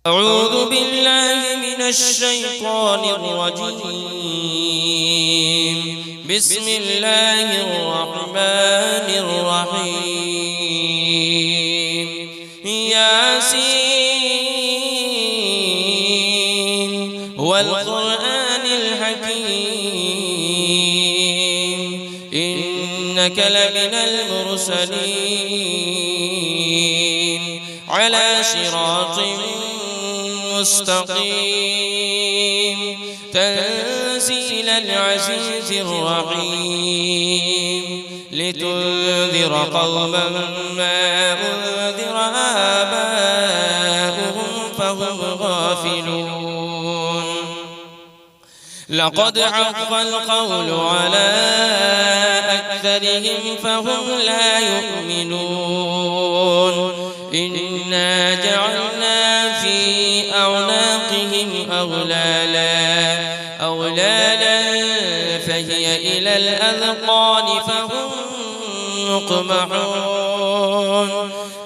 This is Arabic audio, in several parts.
أعوذ بالله من الشيطان الرجيم. بسم الله الرحمن الرحيم. ياسين والقرآن الحكيم إنك لمن المرسلين على صراط مستقيم تنزيل العزيز الرحيم لتنذر قوما ما أنذر آباؤهم فهم غافلون. لقد حق القول على أكثرهم فهم لا يؤمنون. إنا جعلنا في أعناقهم أغلالا فهي إلى الأذقان فهم مقمحون.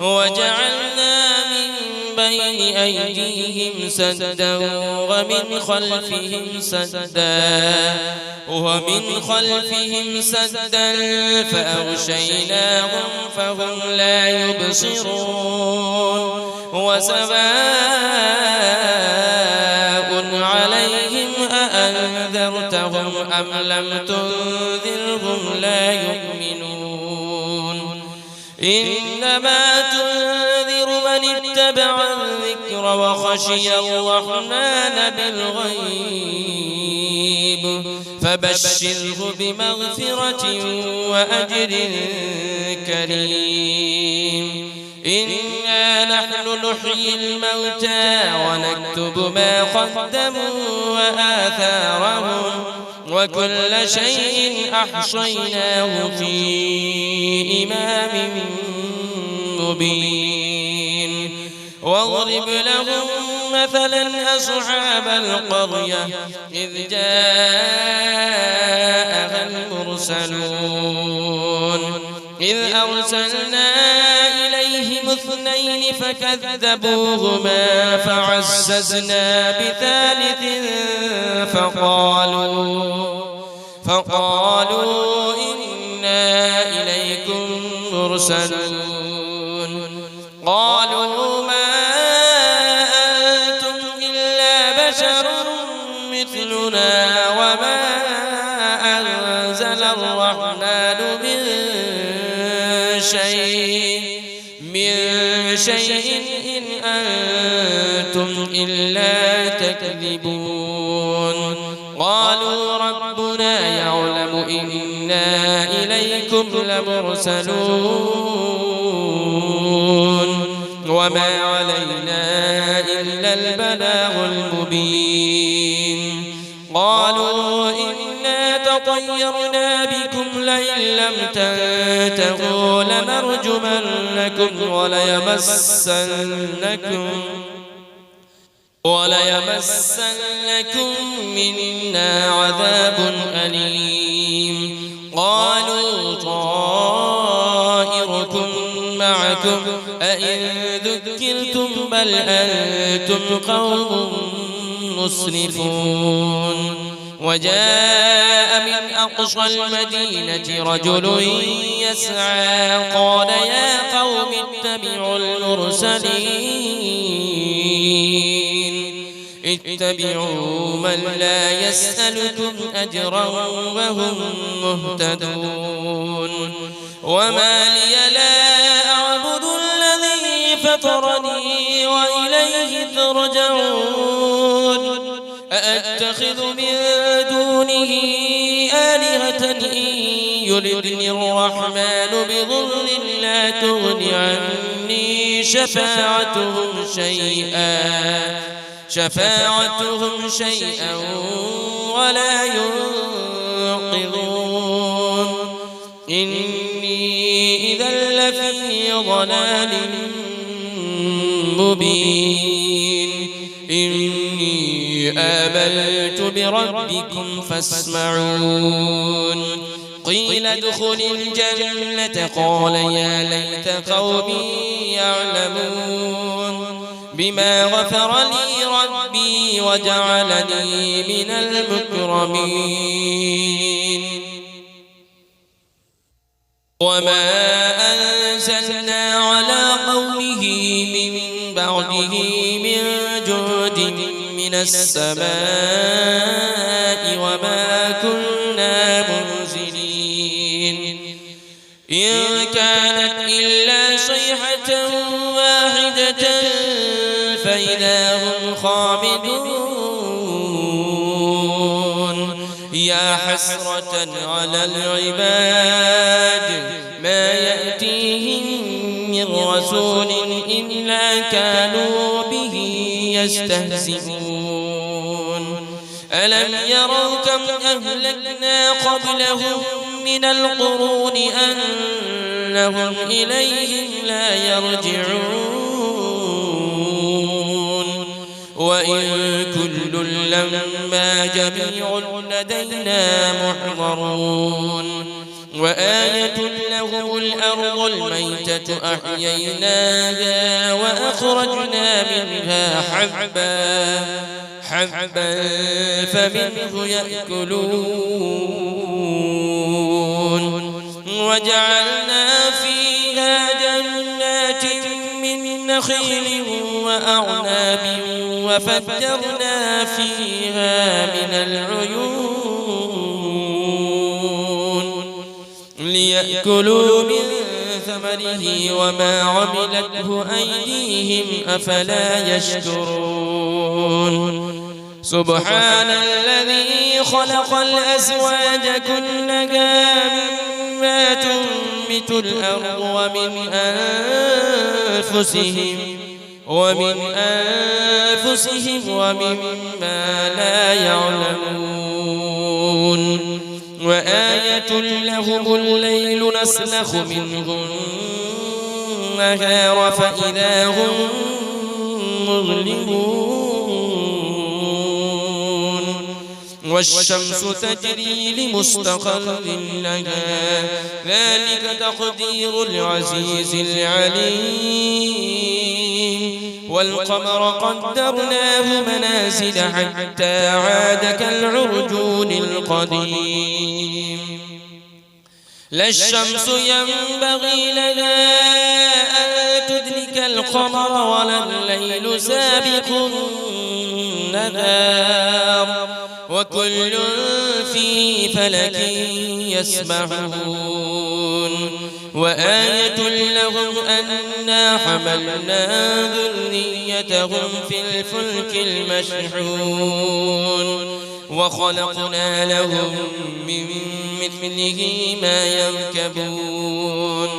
وجعلنا من بين أيديهم سدا ومن خلفهم سدا فأغشيناهم فهم لا يبصرون. وسواء عليهم أأنذرتهم أم لم تنذرهم لا يؤمنون. إنما تنذر من اتبع الذكر وخشي الرحمن بالغيب فبشره بمغفرة وأجر كريم. إنا نحن نحيي الموتى ونكتب ما قدموا وآثارهم وكل شيء أحصيناه في إمام مبين. واضرب لهم مثلا أصحاب القرية إذ جاءها المرسلون إذ أرسلنا إليهم 2 فكذبوهما فعززنا بثالث فقالوا إنا إليكم مرسلون. قالوا ما أنتم إلا بشر مثلنا وما أنزل الرحمن من شيء إن أنتم إلا تكذبون. قالوا ربنا يعلم إنا إليكم لمرسلون وما علينا إلا البلاغ المبين. قالوا إنا تطيرنا بكم لئن لم تنتهوا لنرجمنكم وليمسنكم منا عذاب أليم. قالوا طائركم معكم أئن ذكرتم بل أنتم قوم مسرفون. وجاء من أقصى المدينة رجل يسعى قال يا قوم اتبعوا من لا يسألكم أجرا وهم مهتدون. وما لي لا أعبد الذي فطرني وإليه ترجعون. أأتخذ من دونه آلهة إن يردني الرحمن بضر لا تغن عني شفاعتهم شيئا ولا ينقذون. إني إذا لفي ضلال مبين. إني آمنت بربكم فاسمعون. قيل ادخل الجنة قال يا ليت قومي يعلمون. بما غفر لي ربي وجعلني من المكرمين وما أنزلنا على قومه من بعده من جود من السماء وما كنا منزلين إن كانت إلا صيحة واحدة فإذا هم خامدون يا حسرة على العباد ما يأتيهم من رسول إلا كانوا به يستهزئون ألم يروا كم أهلكنا قبلهم من القرون أنهم إليهم لا يرجعون وإن كل لما جميع لدينا محضرون وآية لهم الأرض الميتة أحييناها وأخرجنا منها حبا فمنه يأكلون وجعلنا فيها جنات من نخيل وأعناب وفجرنا فيها من العيون ليأكلوا من ثمره وما عملته أيديهم أفلا يشكرون سبحان الذي خلق الأزواج كلها مما تنبت الأرض ومن أنفسهم ومما لا يعلمون وآية لهم الليل نسلخ منه النهار فإذا هم مظلمون والشمس تجري لمستقر لها ذلك تقدير العزيز العليم والقمر قدرناه منازل حتى عاد كالعرجون القديم لا الشمس ينبغي لها أن تدرك القمر ولا الليل سابق النهار وكل في فلك يسبحون وآية لهم أنا حملنا ذريتهم في الفلك المشحون وخلقنا لهم من مثله ما يركبون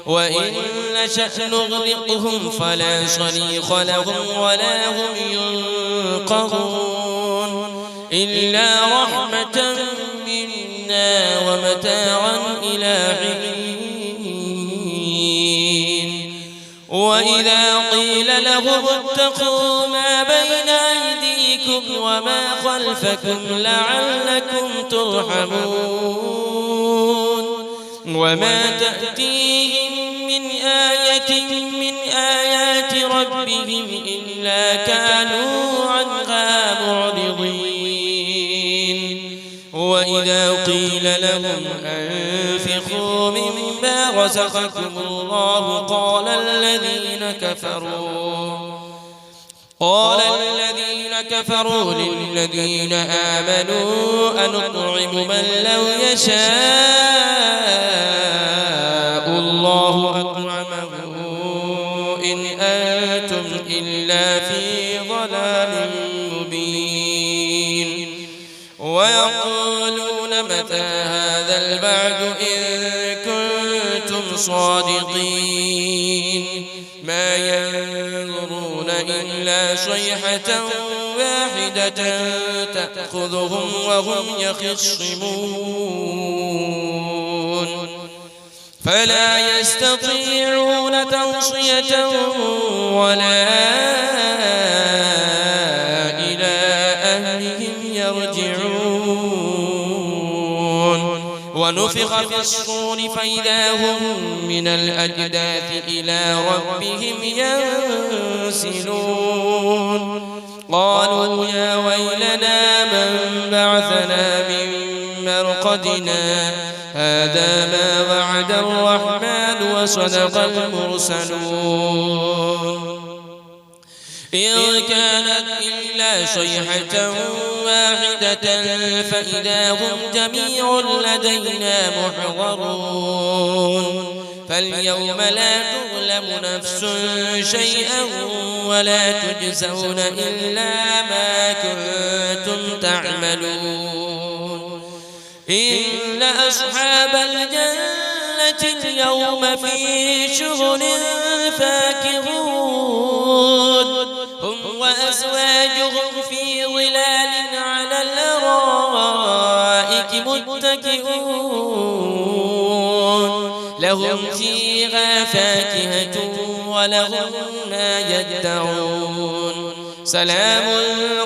وإن نشأ نغرقهم فلا صريخ لهم ولا هم ينقذون إلا رحمة منا ومتاعا إلى حين وإذا قيل لهم اتقوا ما بين أيديكم وما خلفكم لعلكم ترحمون وما تأتيهم من آية من آيات ربهم إلا كانوا عنها معرضين وإذا قيل لهم أنفقوا مما رزقكم الله قال الذين كفروا للذين آمنوا أنطعم من لو يشاء الله أطعمه إن أنتم إلا في ضلال مبين ويقولون متى هذا البعد إن كنتم صادقين ما ينظرون إلا صيحة واحدة تأخذهم وهم يخصمون فلا يستطيعون توصية ولا إلى أهلهم يرجعون ونفخ في الصور فإذا هم من الأجداث إلى ربهم ينسلون قالوا يا ويلنا من بعثنا من مرقدنا هذا ما وعد الرحمن وصدق المرسلون إن كانت إلا صيحة واحدة فإذا هم جميع لدينا محضرون فاليوم لا تظلم نفس شيئا ولا تجزون إلا ما كنتم تعملون إن أصحاب الجنة اليوم في شغل فاكهون هم وأزواجهم في ظلال على الأرائك متكئون لهم فيها فاكهة ولهم ما يدعون سلام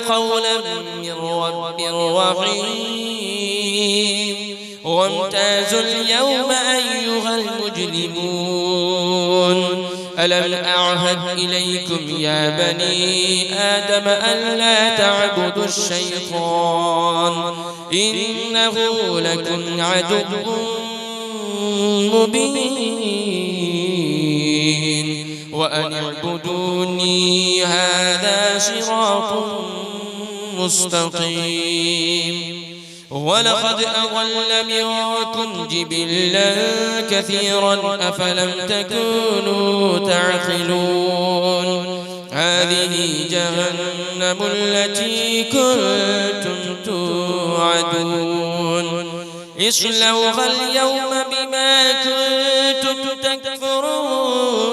قولا من رب رحيم وامتازوا اليوم أيها المجرمون ألم أعهد إليكم يا بني آدم ألا تعبدوا الشيطان إنه لكم عدو مبين وأن اعبدوني هذا صراط مستقيم ولقد أضل منكم جبلا كثيرا أفلم تكونوا تعقلون هذه جهنم التي كنتم توعدون اصلوها اليوم بما كنتم تكفرون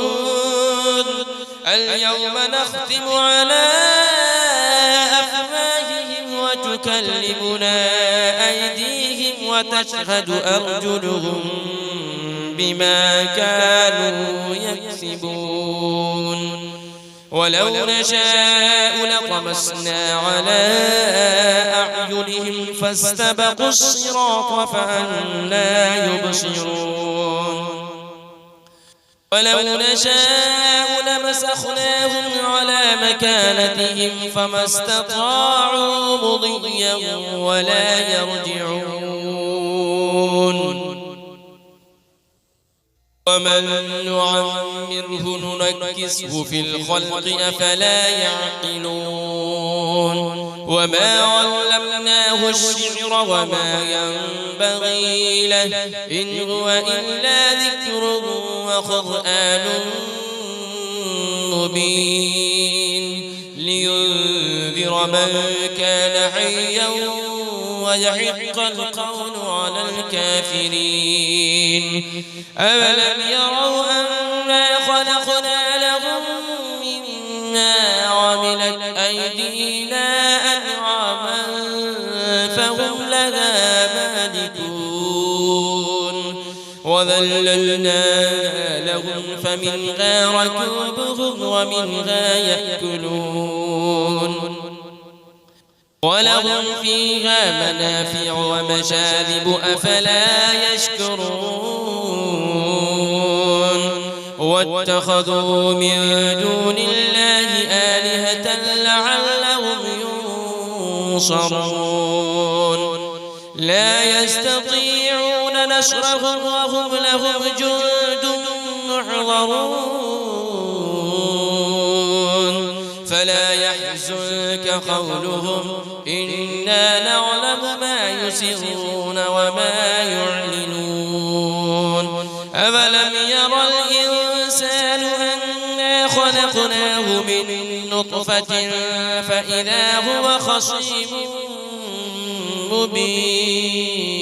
اليوم نختم على أفواههم وتكلمنا أيديهم وتشهد أرجلهم بما كانوا يكسبون ولو نشاء لطمسنا على أعينهم فاستبقوا الصراط فأنى يبصرون ولو نشاء لمسخناهم على مكانتهم فما استطاعوا مضيا ولا يرجعون ومن نعمره ننكسه في الخلق أفلا يعقلون وما علمناه الشعر وما ينبغي له إن هو إلا ذكر وقرآن مبين لينذر من كان حيا ويحق القول على الكافرين أولم يروا أنا خلقنا لهم مما عملت أيدينا أنعاما فهم لها مالكون وذللناها لهم فمنها ركوبهم ومنها يأكلون ولهم فيها منافع ومشارب أفلا يشكرون واتخذوا من دون الله آلهة لعلهم ينصرون لا يستطيعون نصرهم وهم لهم جند محضرون فلا يحزنك قولهم إنا نعلم ما يسرون وما يعلنون أولم يرى الإنسان أنا خلقناه من نطفة فإذا هو خصيم مبين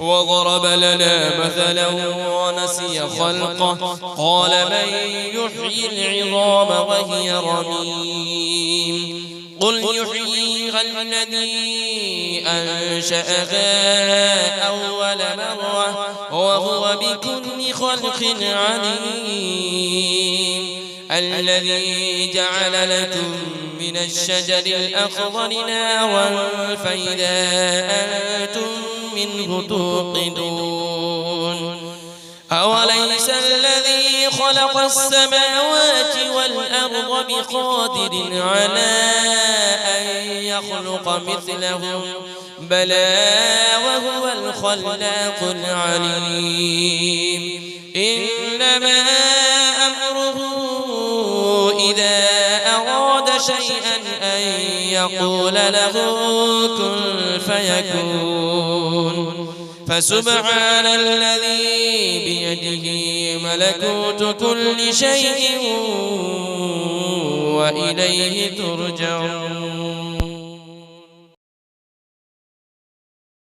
وضرب لنا مثلا ونسي خلقه قال من يحيي العظام وهي رميم قل يحييها الذي أنشأها أول مرة وهو بكل خلق عليم الذي جعل لكم من الشجر الأخضر نارا فإذا أنتم منه توقدون أوليس الذي خلق السماوات والأرض بقادر على أن يخلق مثلهم بلى وهو الخلاق العليم إنما أمره إذا أراد شيئا أن يقول له كن فيكون فسبحان الذي بيده ملكوت كل شيء وإليه ترجعون